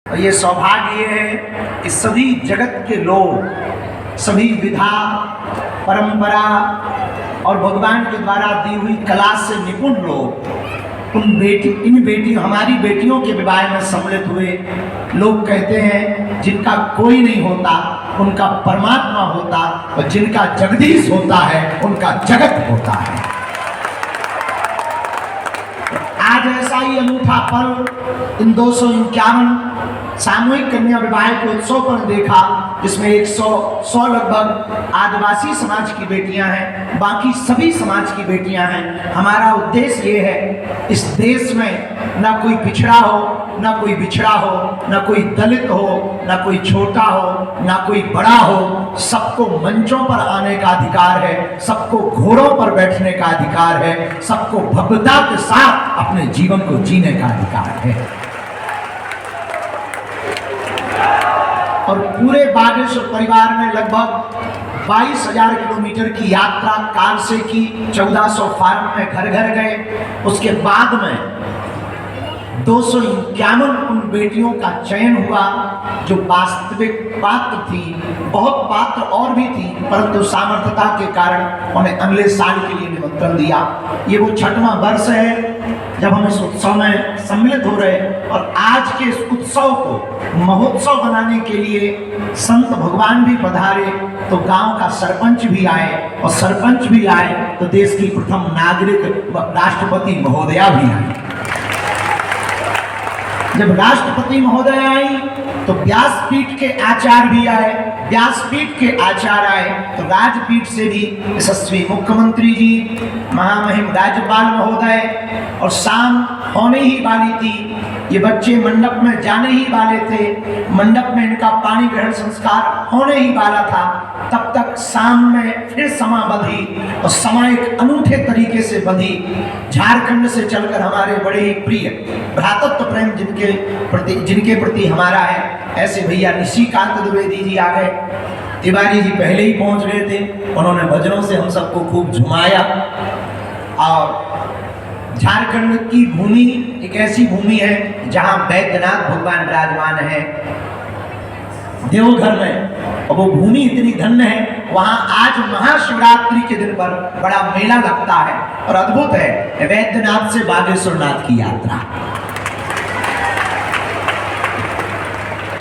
और ये सौभाग्य ये है कि सभी जगत के लोग, सभी विधा, परंपरा और भगवान के द्वारा दी हुई कला से निपुण लोग इन बेटियों, हमारी बेटियों के विवाह में सम्मिलित हुए। लोग कहते हैं जिनका कोई नहीं होता उनका परमात्मा होता, और जिनका जगदीश होता है उनका जगत होता है। आज ऐसा ही अनूठा पर्व इन 251 सामूहिक कन्या विवाह के उत्सव पर देखा, जिसमें 100 लगभग आदिवासी समाज की बेटियां हैं, बाकी सभी समाज की बेटियां हैं। हमारा उद्देश्य ये है इस देश में ना कोई पिछड़ा हो, ना कोई बिछड़ा हो, ना कोई दलित हो, ना कोई छोटा हो, ना कोई बड़ा हो। सबको मंचों पर आने का अधिकार है, सबको घोड़ों पर बैठने का अधिकार है, सबको भव्यता के साथ अपने जीवन को जीने का अधिकार है। और पूरे बागेश्वर परिवार ने लगभग 22,000 किलोमीटर की यात्रा कार से की, 1400 फार्म में घर घर गए। उसके बाद में 251 उन बेटियों का चयन हुआ जो वास्तविक पात्र थी। बहुत पात्र और भी थी, परंतु सामर्थ्यता के कारण उन्हें अगले साल के लिए निमंत्रण दिया। ये वो 6वां वर्ष है जब हम इस उत्सव में सम्मिलित हो रहे, और आज के इस उत्सव को महोत्सव बनाने के लिए संत भगवान भी पधारे, तो गांव का सरपंच भी आए, और सरपंच भी आए तो देश की प्रथम नागरिक राष्ट्रपति महोदया भी आई। जब राष्ट्रपति महोदय आई तो व्यासपीठ के आचार्य भी आए, व्यासपीठ के आचार्य आए तो राजपीठ से भी यशस्वी मुख्यमंत्री जी, महामहिम राज्यपाल महोदय, और शाम होने ही वाली थी। ये बच्चे मंडप में जाने ही वाले थे, मंडप में इनका पानी ग्रहण संस्कार होने ही वाला था। तब तक शाम में फिर समा बंधी, और समा एक अनूठे तरीके से बंधी। झारखंड से चलकर हमारे बड़े ही प्रिय भ्रातृत्व प्रेम जिनके प्रति हमारा है, ऐसे भैया निशिकांत द्विवेदी जी आ गए। तिवारी जी पहले ही पहुंच गए थे, उन्होंने भजनों से हम सबको खूब झुमाया। और झारखंड की भूमि एक ऐसी भूमि है जहां बैद्यनाथ भगवान विराजमान है, देवघर में, और वो भूमि इतनी धन्य है। वहां आज महाशिवरात्रि के दिन पर बड़ा मेला लगता है, और अद्भुत है वैद्यनाथ से बागेश्वरनाथ की यात्रा।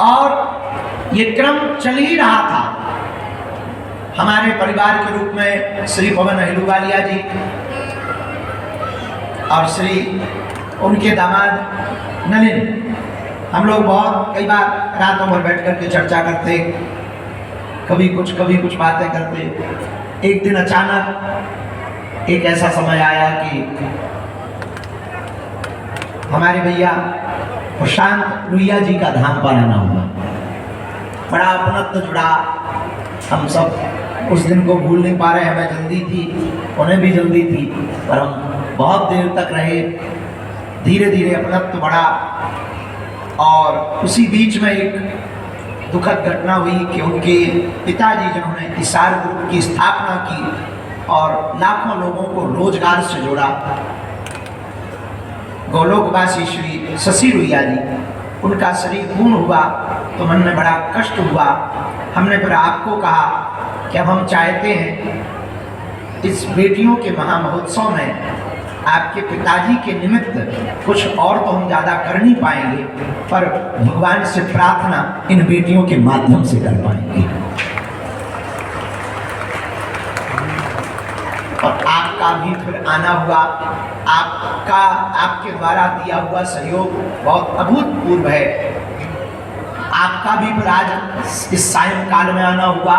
और ये क्रम चल ही रहा था। हमारे परिवार के रूप में श्री पवन अहिलुवालिया जी और श्री उनके दामाद नलिन, हम लोग बहुत कई बार रातों भर बैठ करके चर्चा करते, कभी कुछ बातें करते। एक दिन अचानक एक ऐसा समय आया कि हमारे भैया प्रशांत लुहिया जी का धाम पर आना हुआ। बड़ा अपनत्व जुड़ा, हम सब उस दिन को भूल नहीं पा रहे। हमें जल्दी थी, उन्हें भी जल्दी थी, पर हम बहुत देर तक रहे। धीरे धीरे अपनत्व बढ़ा, और उसी बीच में एक दुखद घटना हुई कि उनके पिताजी, जिन्होंने इसार ग्रुप की स्थापना की और लाखों लोगों को रोजगार से जोड़ा, गोलोकवासी श्री शशि लुहिया जी, उनका शरीर पूर्ण हुआ तो मन में बड़ा कष्ट हुआ। हमने फिर आपको कहा कि अब हम चाहते हैं इस बेटियों के महामहोत्सव में आपके पिताजी के निमित्त कुछ और तो हम ज़्यादा कर नहीं पाएंगे, पर भगवान से प्रार्थना इन बेटियों के माध्यम से कर पाएंगे। और आपका भी फिर आना हुआ, आपके द्वारा दिया हुआ सहयोग बहुत अभूतपूर्व है। आपका भी फिर आज इस सायंकाल में आना हुआ।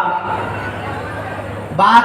बात